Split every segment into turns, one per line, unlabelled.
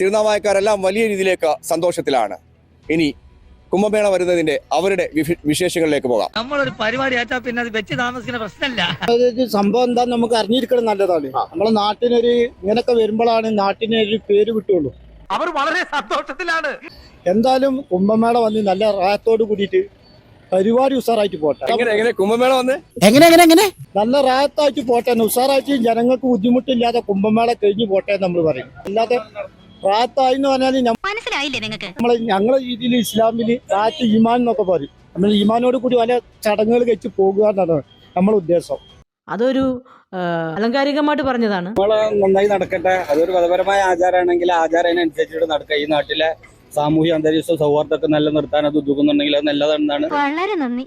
തിരുനാവായക്കാരെല്ലാം വലിയ രീതിയിലേക്ക് സന്തോഷത്തിലാണ്. ഇനി കുംഭമേള വരുന്നതിന്റെ അവരുടെ വിശേഷങ്ങളിലേക്ക് പോകാം.
നമ്മളൊരു പരിപാടി ആയിട്ടാ പിന്നെ അത് വെച്ച് താമസിക്കുന്ന പ്രശ്നമല്ല.
സംഭവം എന്താ നമുക്ക് അറിഞ്ഞിരിക്കണം നല്ലതാണ്. നമ്മളെ നാട്ടിനൊരു ഇങ്ങനൊക്കെ വരുമ്പോഴാണ് നാട്ടിന് ഒരു പേര് കിട്ടുള്ളൂ.
അവർ വളരെ സന്തോഷത്തിലാണ്.
എന്തായാലും കുംഭമേള വന്ന് നല്ല റായത്തോട് കൂടിയിട്ട് പരിപാടി ഉഷാറായിട്ട് പോട്ടെ.
എങ്ങനെ കുംഭമേള വന്ന്
എങ്ങനെ നല്ല റായത്തായിട്ട് പോട്ടെ, ഉഷാറായിട്ട് ജനങ്ങൾക്ക് ബുദ്ധിമുട്ടില്ലാതെ കുംഭമേള കഴിഞ്ഞു പോട്ടെ നമ്മൾ പറയും. അല്ലാതെ റായത്തായി എന്ന് പറഞ്ഞാൽ
മനസ്സിലായില്ലേ നിങ്ങൾക്ക്?
ഞങ്ങളെ രീതിയിൽ ഇസ്ലാമിൽ റായത്ത് ഈമാൻ എന്നൊക്കെ പറയും. നമ്മൾ ഈമാനോട് കൂടി പല ചടങ്ങുകൾ കഴിച്ച് പോകുക എന്നാണ് നമ്മളെ ഉദ്ദേശം.
അതൊരു അലങ്കാരികമായിട്ട് പറഞ്ഞതാണ്.
നന്നായി നടക്കട്ടെ. അതൊരു മതപരമായ ആചാരമാണെങ്കിൽ ആചാരത്തിനനുസരിച്ചിട്ട് നടക്കുക. ഈ നാട്ടിലെ സാമൂഹ്യ അന്തരീക്ഷ സൗഹാർദ്ദമൊക്കെ നിലനിർത്താൻ അത് ഉദ്ദേശിക്കുന്നുണ്ടെങ്കിൽ അത് നല്ലതാണെന്നാണ്.
വളരെ നന്ദി.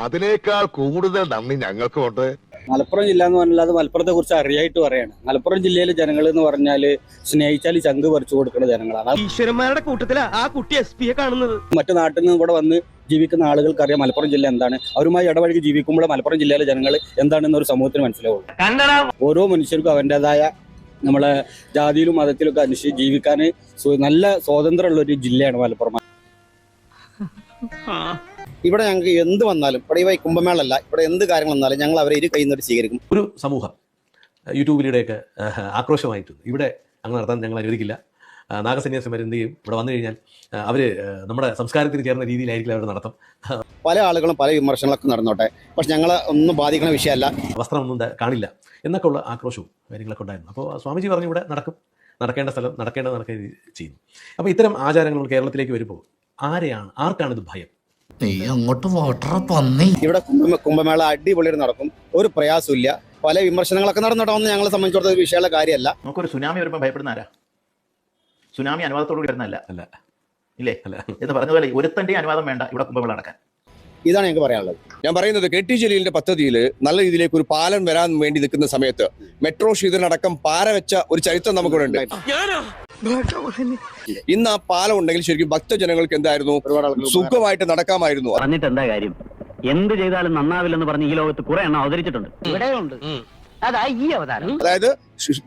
അതിനേക്കാൾ കൂടുതൽ നന്ദി ഞങ്ങൾക്കുണ്ട്.
മലപ്പുറം ജില്ല എന്ന് പറഞ്ഞാൽ അത് മലപ്പുറത്തെ കുറിച്ച് അറിയായിട്ട് പറയാണ്. മലപ്പുറം ജില്ലയിലെ ജനങ്ങൾ എന്ന് പറഞ്ഞാൽ സ്നേഹിച്ചാൽ ചങ്ക് പറിച്ചു കൊടുക്കുന്ന ജനങ്ങളാണ്.
ഈശ്വരന്മാരുടെ കൂട്ടത്തിലാ ആ കുട്ടി SP കാണുന്നത്.
മറ്റു നാട്ടിൽ നിന്ന് ഇവിടെ വന്ന് ജീവിക്കുന്ന ആളുകൾക്കറിയാം മലപ്പുറം ജില്ല എന്താണ്. അവരുമായി ഇടപഴകി ജീവിക്കുമ്പോൾ മലപ്പുറം ജില്ലയിലെ ജനങ്ങൾ എന്താണെന്ന് ഒരു സമൂഹത്തിന് മനസ്സിലാവുള്ളൂ. ഓരോ മനുഷ്യർക്കും അവൻ്റെതായ നമ്മളെ ജാതിയിലും മതത്തിലും ഒക്കെ അനുസരിച്ച് ജീവിക്കാൻ നല്ല സ്വാതന്ത്ര്യമുള്ള ഒരു ജില്ലയാണ് മലപ്പുറം.
ഇവിടെ ഞങ്ങൾക്ക് എന്ത് വന്നാലും ഇവിടെ കുംഭമേളല്ല, ഇവിടെ എന്ത് കാര്യങ്ങൾ വന്നാലും ഞങ്ങൾ അവരെ ഇരു കൈ നീട്ടി സ്വീകരിക്കും.
ഒരു സമൂഹം യൂട്യൂബിലൂടെയൊക്കെ ആക്രോശമായിട്ടുണ്ട്. ഇവിടെ അങ്ങനെ നടത്താൻ ഞങ്ങൾ അനുവദിക്കില്ല. നാഗസന്യാസിമാർ എന്ത് ചെയ്യും, ഇവിടെ വന്നു കഴിഞ്ഞാൽ അവർ നമ്മുടെ സംസ്കാരത്തിന് ചേർന്ന രീതിയിലായിരിക്കും അവരുടെ നടത്തം.
പല ആളുകളും പല വിമർശനങ്ങളൊക്കെ നടന്നോട്ടെ, പക്ഷെ ഞങ്ങളെ ഒന്നും ബാധിക്കുന്ന വിഷയമല്ല.
വസ്ത്രമൊന്നും കാണില്ല എന്നൊക്കെ ഉള്ള ആക്രോശവും കാര്യങ്ങളൊക്കെ ഉണ്ടായിരുന്നു. അപ്പോൾ സ്വാമിജി പറഞ്ഞു ഇവിടെ നടക്കും, നടക്കേണ്ട സ്ഥലം നടക്കേണ്ടത് ചെയ്യുന്നു. അപ്പോൾ ഇത്തരം ആചാരങ്ങൾ കേരളത്തിലേക്ക് വരുമ്പോൾ ആർക്കാണിത് ഭയം?
ഇവിടെ കുംഭമേള അടിപൊളിയായിട്ട് നടക്കും, ഒരു പ്രയാസമില്ല. പല വിമർശനങ്ങളൊക്കെ നടന്നിട്ടാവുന്ന ഞങ്ങളെ സംബന്ധിച്ചിടത്തോളം വിഷയമുള്ള കാര്യമല്ല.
നമുക്കൊരു സുനാമി വരുമ്പോൾ ഭയപ്പെടുന്ന ആരാ? സുനാമി അനുവാദത്തോട് വരുന്നല്ല അല്ല ഇല്ലേ? അല്ല എന്ന് പറഞ്ഞതുപോലെ ഒരുത്തന്റെ അനുവാദം വേണ്ട ഇവിടെ കുംഭമേള നടക്കാൻ.
ഇതാണ് ഞങ്ങൾക്ക് പറയാനുള്ളത്.
ഞാൻ പറയുന്നത് KT ജലീലിന്റെ പദ്ധതിയിൽ നല്ല രീതിയിലേക്ക് ഒരു പാലം വരാൻ വേണ്ടി നിൽക്കുന്ന സമയത്ത് മെട്രോ ശ്രീധരനടക്കം പാര വെച്ച ഒരു ചരിത്രം നമുക്കിവിടെ ഉണ്ട്. ഇന്ന് ആ പാലം ഉണ്ടെങ്കിൽ ശരിക്കും ഭക്തജനങ്ങൾക്ക് എന്തായിരുന്നു, സുഖമായിട്ട് നടക്കാമായിരുന്നു.
പറഞ്ഞിട്ട് എന്താ കാര്യം? എന്ത് ചെയ്താലും നന്നാവില്ലെന്ന് പറഞ്ഞ് ഈ ലോകത്ത് കുറെ എണ്ണം അവതരിച്ചിട്ടുണ്ട്. ഇവിടെയുണ്ട്. അതാ ഈ അവതാരം.
അതായത്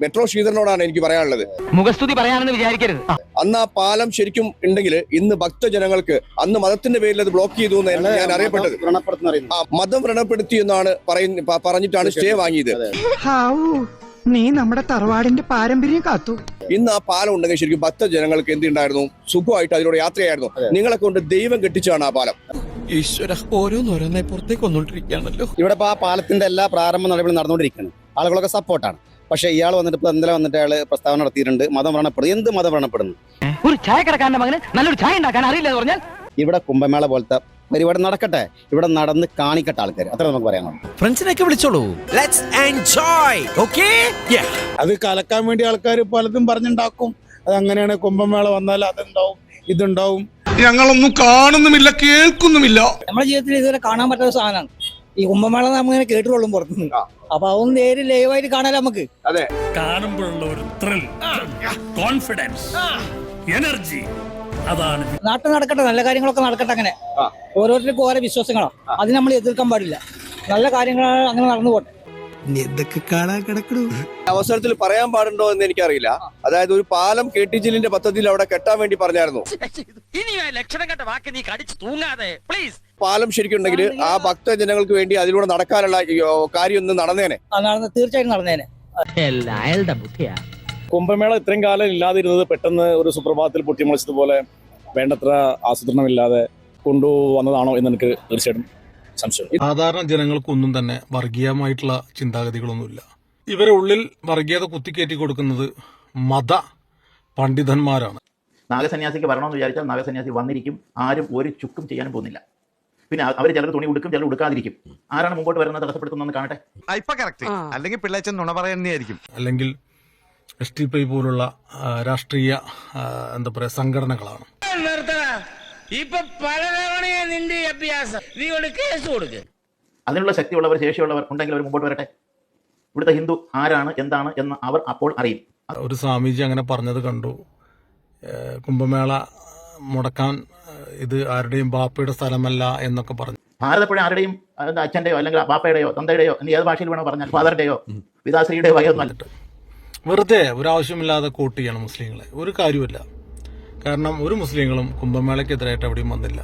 മെട്രോ ശ്രീധരനോടാണ് എനിക്ക് പറയാനുള്ളത്.
മുഖസ്തുതി പറയാനെന്ന് വിചാരിക്കരുത്.
അന്ന് ആ പാലം ശരിക്കും ഉണ്ടെങ്കിൽ ഇന്ന് ഭക്തജനങ്ങൾക്ക് അന്ന് മതത്തിന്റെ പേരിൽ അത് ബ്ലോക്ക് ചെയ്തു എന്നാണ് ഞാൻ അറിയപ്പെട്ടത്. മതം വ്രണപ്പെടുത്തി എന്നാണ് പറഞ്ഞിട്ടാണ് സ്റ്റേ വാങ്ങിയത്.
നീ നമ്മുടെ തറവാടിന്റെ പാരമ്പര്യം കാത്തു.
ഇന്ന് ആ പാലം ഉണ്ടെങ്കിൽ ശരിക്കും ഭക്തജനങ്ങൾക്ക് എന്തുണ്ടായിരുന്നു, സുഖമായിട്ട് അതിലൂടെ യാത്രയായിരുന്നു. നിങ്ങളെ കൊണ്ട് ദൈവം കെട്ടിച്ചാണ് ആ പാലം.
ഈശ്വര, ഓരോന്നോരോന്നെ പുറത്തേക്ക് വന്നോണ്ടിരിക്കുകയാണല്ലോ.
ഇവിടെ ആ പാലത്തിന്റെ എല്ലാ പ്രാരംഭ നടപടികളും നടന്നുകൊണ്ടിരിക്കുകയാണ്. ആളുകളൊക്കെ സപ്പോർട്ടാണ്. പക്ഷെ ഇയാൾ വന്നിട്ട് ഇപ്പൊ എന്തെല്ലാം വന്നിട്ട് അയാൾ പ്രസ്താവന നടത്തിയിട്ടുണ്ട്. മതം വ്രണപ്പെടുന്നു. എന്ത് മതം വ്രണപ്പെടുന്നു?
ഒരു ചായക്കടക്കാരന്റെ മകന് നല്ലൊരു ചായ ഉണ്ടാക്കാൻ അറിയില്ല എന്ന് പറഞ്ഞാൽ
ഇവിടെ കുംഭമേള പോലത്തെ പരിപാടി നടക്കട്ടെ, ഇവിടെ നടന്ന് കാണിക്കട്ടെ ആൾക്കാർ. അത്ര നമുക്ക് പറയാനുള്ളൂ.
ഫ്രണ്ട്സിനൊക്കെ വിളിച്ചോളൂ. Let's enjoy. ഓക്കേ,
അത് കലക്കാൻ വേണ്ടി ആൾക്കാർ പലതും പറഞ്ഞുണ്ടാക്കും. അത് അങ്ങനെയാണ്, കുംഭമേള വന്നാൽ അതുണ്ടാവും ഇതുണ്ടാവും.
ഞങ്ങളൊന്നും കാണുന്നുമില്ല, കേൾക്കുന്നുമില്ല.
നമ്മുടെ ജീവിതത്തിൽ ഇതുവരെ കാണാൻ പറ്റാത്ത സാധനമാണ് ഈ കുംഭമേള. നമ്മളിങ്ങനെ കേട്ടുകൊള്ളും പുറത്തുനിന്ന്. അപ്പൊ അതൊന്നും നേരെ ലൈവായിട്ട് കാണാൻ നമുക്ക്
കാണുമ്പോഴുള്ള ഒരു ത്രിൽ, കോൺഫിഡൻസ്, എനർജി, അതാണ്.
നാട്ടിൽ നടക്കട്ടെ, നല്ല കാര്യങ്ങളൊക്കെ നടക്കട്ടെ. അങ്ങനെ ഓരോരുത്തർക്കും ഓരോ വിശ്വാസങ്ങളോ, അത് നമ്മൾ എതിർക്കാൻ പാടില്ല. നല്ല കാര്യങ്ങൾ അങ്ങനെ നടന്നു പോട്ടെ.
എന്തൊക്കെ കാണാൻ കിടക്കണു.
അവസരത്തിൽ പറയാൻ പാടുണ്ടോ എന്ന് എനിക്കറിയില്ല. അതായത് ഒരു പാലം KT ജലീലിന്റെ പദ്ധതിയിൽ അവിടെ കെട്ടാൻ വേണ്ടി പറഞ്ഞായിരുന്നു.
ലക്ഷണം കെട്ട വാക്ക് നീ കടിച്ചു തൂങ്ങാതെ പ്ലീസ്.
പാലം ശരിക്കും ഉണ്ടെങ്കിൽ ആ ഭക്തജനങ്ങൾക്ക് വേണ്ടി അതിലൂടെ നടക്കാനുള്ള കാര്യം ഒന്ന് നടന്നേനെ.
തീർച്ചയായിട്ടും നടന്നേനെ.
കുംഭമേള ഇത്രയും കാലം ഇല്ലാതിരുന്നത് പെട്ടെന്ന് ഒരു സുപ്രഭാതത്തിൽ പൊട്ടിമുളച്ചതുപോലെ വേണ്ടത്ര ആസൂത്രണമില്ലാതെ കൊണ്ടുവന്നതാണോ എന്ന് എനിക്ക് തീർച്ചയായിട്ടും സംശയം.
സാധാരണ ജനങ്ങൾക്കൊന്നും തന്നെ വർഗീയമായിട്ടുള്ള ചിന്താഗതികളൊന്നുമില്ല. ഇവരെ ഉള്ളിൽ വർഗീയത കുത്തിക്കയറ്റി കൊടുക്കുന്നത് മത പണ്ഡിതന്മാരാണ്.
നാഗസന്യാസിക്ക് വരണമെന്ന് വിചാരിച്ചാൽ നാഗസന്യാസി വന്നിരിക്കും. ആരും ഒരു ചുക്കും ചെയ്യാനും പോകുന്നില്ല. പിന്നെ അവർ ചിലർ തുണി ഉടുക്കും, ചിലർ ഉടുക്കാതിരിക്കും. ആരാണ് മുമ്പോട്ട് വരുന്നത് തടസ്സപ്പെടുത്തുന്നതെന്ന് കാണട്ടെ.
അല്ലെങ്കിൽ പിള്ളേച്ചൻ നുണ പറയുന്നതായിരിക്കും.
അല്ലെങ്കിൽ STPI പോലുള്ള രാഷ്ട്രീയ എന്താ പറയാ സംഘടനകളാണ്.
അതിനുള്ള ശക്തിയുള്ളവർ, ശേഷിയുള്ളവർ ഉണ്ടെങ്കിൽ അവർ മുമ്പോട്ട് വരട്ടെ. ഇവിടുത്തെ ഹിന്ദു ആരാണ് എന്താണ് എന്ന് അവർ അപ്പോൾ അറിയും.
ഒരു സ്വാമീജി അങ്ങനെ പറഞ്ഞത് കണ്ടു. കുംഭമേള മുടക്കാൻ ഇത് ആരുടെയും ബാപ്പയുടെ സ്ഥലമല്ല എന്നൊക്കെ പറഞ്ഞു.
ഭാരതപ്പുഴ ആരുടെയും അച്ഛൻ്റെയോ അല്ലെങ്കിൽ ബാപ്പയുടെയോ തന്തയുടെയോ എന്ന് ഏത് ഭാഷയിൽ വേണോ പറഞ്ഞാൽ ഫാദറുടെയോ പിതാശ്രീയുടെയോ വകയൊന്നും.
വെറുതെ ഒരാവശ്യമില്ലാതെ കോട്ട് ചെയ്യണം മുസ്ലിങ്ങളെ. ഒരു കാര്യമില്ല. കാരണം ഒരു മുസ്ലിങ്ങളും കുംഭമേളയ്ക്കെതിരായിട്ട് എവിടെയും വന്നില്ല.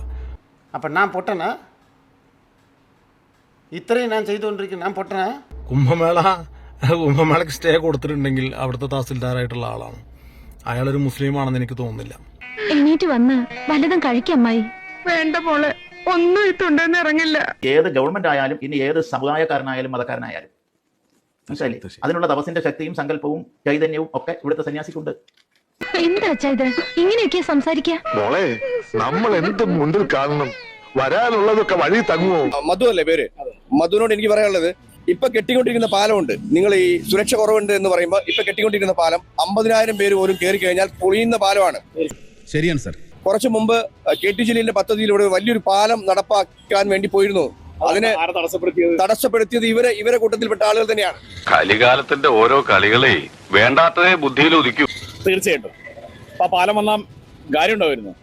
അപ്പം ഞാൻ പൊട്ടനാ? ഇത്രയും ഞാൻ ചെയ്തുകൊണ്ടിരിക്കുന്നു, ഞാൻ പൊട്ടനാ?
കുംഭമേളയ്ക്ക് സ്റ്റേ കൊടുത്തിട്ടുണ്ടെങ്കിൽ അവിടുത്തെ തഹസിൽദാരായിട്ടുള്ള ആളാണ്. അയാളൊരു മുസ്ലിമാണെന്ന് എനിക്ക് തോന്നുന്നില്ല.
എണീറ്റ് വന്ന് വല്ലതും കഴിക്കമ്മായി. വേണ്ട മോളെ, ഒന്നും ഇട്ടുണ്ടെന്ന് ഇറങ്ങില്ല.
ഏത് ഗവൺമെന്റ് ആയാലും ഇനി ഏത് സമുദായക്കാരനായാലും മതക്കാരനായാലും മനസ്സിലായില്ലേ, അതിനുള്ള തപസിന്റെ ശക്തിയും സങ്കല്പവും ചൈതന്യവും ഒക്കെ ഇവിടുത്തെ സന്യാസിക്കുണ്ട്.
എന്താ ഇത് ഇങ്ങനെയൊക്കെ സംസാരിക്കാ?
മോളെ നമ്മൾ എന്ത് മുണ്ടിൽ കാണണം, വരാനുള്ളതൊക്കെ വഴി തങ്ങുമോ?
മധു അല്ലേ പേര്? മധുവിനോട് എനിക്ക് പറയാനുള്ളത്, ഇപ്പൊ കെട്ടിക്കൊണ്ടിരിക്കുന്ന പാലമുണ്ട്. നിങ്ങൾ ഈ സുരക്ഷ കുറവുണ്ട് എന്ന് പറയുമ്പോൾ ഇപ്പൊ കെട്ടിക്കൊണ്ടിരിക്കുന്ന പാലം 50,000 പേര് പോലും കയറി കഴിഞ്ഞാൽ പൊളിയുന്ന പാലമാണ്.
ശരിയാണ് സർ.
കുറച്ചു മുമ്പ് KT ജലീലിന്റെ പദ്ധതിയിലൂടെ വലിയൊരു പാലം നടപ്പാക്കാൻ വേണ്ടി പോയിരുന്നു. അതിനെ തടസ്സപ്പെടുത്തിയത് ഇവരെ കൂട്ടത്തിൽപ്പെട്ട ആളുകൾ തന്നെയാണ്.
കലികാലത്തിന്റെ ഓരോ കളികളെ വേണ്ടാത്തതേ ബുദ്ധിയിൽ ഉദിക്കും.
തീർച്ചയായിട്ടും ആ പാലം വന്നാൽ കാര്യം ഉണ്ടായിരുന്നു.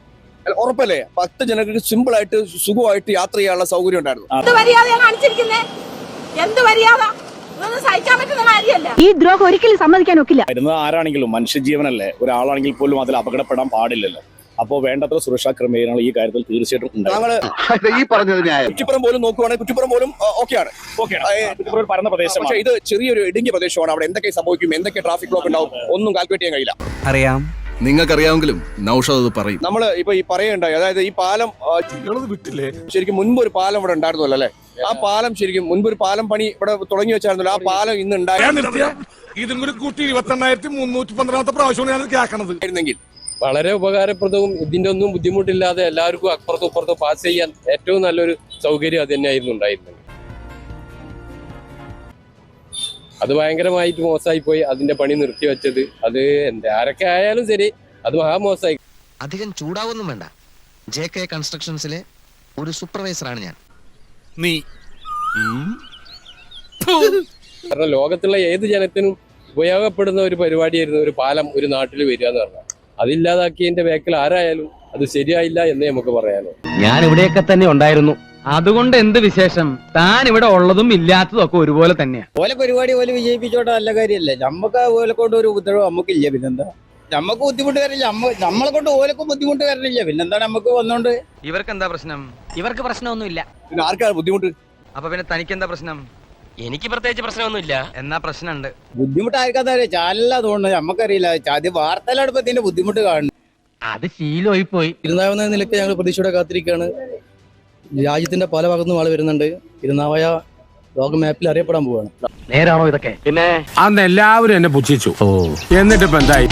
ഉറപ്പല്ലേ? ഭക്തജനങ്ങൾക്ക് സിമ്പിൾ ആയിട്ട് സുഖമായിട്ട് യാത്ര ചെയ്യാനുള്ള സൗകര്യം ഉണ്ടായിരുന്നു.
ഈ ദ്രോഹം ഒരിക്കലും സമ്മതിക്കാൻ ഒക്കില്ല.
ആരാണെങ്കിലും മനുഷ്യജീവനല്ലേ, ഒരാളാണെങ്കിൽ പോലും അതിൽ അപകടപ്പെടാൻ പാടില്ലല്ലോ. അപ്പോൾ വേണ്ടത്ര സുരക്ഷാ ക്രമീകരണങ്ങൾ ഈ കാര്യത്തിൽ തീർച്ചയായിട്ടും
ഈ പറഞ്ഞത്
കുറ്റിപ്പുറം പോലും നോക്കുവാണെങ്കിൽ കുറ്റിപ്പുറം പോലും ഓക്കെയാണ്.
പരന്ന പ്രദേശം.
പക്ഷേ ഇത് ചെറിയൊരു ഇടുങ്ങിയ പ്രദേശമാണ്. അവിടെ എന്തൊക്കെ സംഭവിക്കും, എന്തൊക്കെ ട്രാഫിക് ബ്ലോക്ക് ഉണ്ടാവും, ഒന്നും കാൽക്കുലേറ്റ് ചെയ്യാൻ കഴിയില്ല.
അറിയാം, നിങ്ങൾക്കറിയാമെങ്കിലും നൗഷാദ് പറയും.
നമ്മൾ ഇപ്പൊ ഈ പറയുണ്ടായി, അതായത് ഈ പാലം
വിട്ടില്ലേ?
ശരിക്കും മുൻപ് ഒരു പാലം ഇവിടെ ഉണ്ടായിരുന്നല്ലോ അല്ലെ? ആ പാലം ശരിക്കും മുൻപ് ഒരു പാലം പണി ഇവിടെ തുടങ്ങി വെച്ചായിരുന്നല്ലോ. ആ പാലം ഇന്ന്
ഇതും കൂടി കൂട്ടി 28,315 പ്രാവശ്യമാണ് ഞാൻ കേൾക്കണത്.
വളരെ ഉപകാരപ്രദവും ഇതിന്റെ ഒന്നും ബുദ്ധിമുട്ടില്ലാതെ എല്ലാവർക്കും അപ്പുറത്തും ഇപ്പുറത്തും പാസ് ചെയ്യാൻ ഏറ്റവും നല്ലൊരു സൗകര്യം അത് തന്നെയായിരുന്നു ഉണ്ടായിരുന്നത്. അത് ഭയങ്കരമായിട്ട് മോശമായി പോയി. അതിന്റെ പണി നിർത്തിവെച്ചത് അത് ആരൊക്കെ ആയാലും ശരി, അത് മഹാമോശമായി.
അധികം ചൂടാവൊന്നും വേണ്ട. JK കൺസ്ട്രക്ഷൻസിലെ ഒരു സൂപ്പർവൈസറാണ് ഞാൻ.
കാരണം ലോകത്തുള്ള ഏത് ജനത്തിനും ഉപയോഗപ്പെടുന്ന ഒരു പരിപാടിയായിരുന്നു ഒരു പാലം ഒരു നാട്ടിൽ വരിക എന്ന് പറഞ്ഞാൽ. അതില്ലാതാക്കിയതിന്റെ ബാക്കിൽ ആരായാലും അത് ശരിയായില്ല എന്നേ നമുക്ക് പറയാനോ.
ഞാൻ ഇവിടെയൊക്കെ തന്നെ ഉണ്ടായിരുന്നു. അതുകൊണ്ട് എന്ത് വിശേഷം? താൻ ഇവിടെ ഉള്ളതും ഇല്ലാത്തതും ഒക്കെ ഒരുപോലെ തന്നെയാണ്.
ഓലെ പരിപാടി പോലെ വിജയിപ്പിച്ചോട്ടെ, നല്ല കാര്യമല്ലേ. നമുക്ക് ഓലെ കൊണ്ട് ഒരു ഉപദ്രവം നമുക്കില്ല. പിന്നെന്താ, നമുക്ക് ബുദ്ധിമുട്ട് വരില്ല. നമ്മളെ കൊണ്ട് ഓലക്കും ബുദ്ധിമുട്ട് വരണില്ല. പിന്നെന്താ നമുക്ക് വന്നോണ്ട്.
ഇവർക്ക് എന്താ പ്രശ്നം? ഇവർക്ക് പ്രശ്നമൊന്നുമില്ല.
പിന്നെ ആർക്കാണ് ബുദ്ധിമുട്ട്?
അപ്പൊ പിന്നെ തനിക്ക് എന്താ പ്രശ്നം? എനിക്ക് പ്രത്യേകിച്ച് പ്രശ്നമൊന്നുമില്ല. എന്നാ പ്രശ്നമുണ്ട്.
ബുദ്ധിമുട്ട് ആർക്കാ ചാനല്ല തോന്നുന്നത്, നമുക്കറിയില്ല. അത് വാർത്തയിലെടുപ്പോ ഇതിന്റെ ബുദ്ധിമുട്ട് കാണുന്നു.
അത് ശീലമായി പോയി.
ഇരുന്നാവുന്ന നിലയ്ക്ക് ഞങ്ങൾ പ്രതീക്ഷയോടെ കാത്തിരിക്കുകയാണ്. രാജ്യത്തിന്റെ പല ഭാഗത്തുനിന്നും ആള് വരുന്നുണ്ട്. ഇരുന്നാവയ ലോക മാപ്പിൽ അറിയപ്പെടാൻ പോവാണ്.
നേരാണോ ഇതൊക്കെ? പിന്നെ
അന്ന് എല്ലാവരും എന്നെ പുച്ഛിച്ചു. എന്നിട്ടിപ്പോ എന്തായി?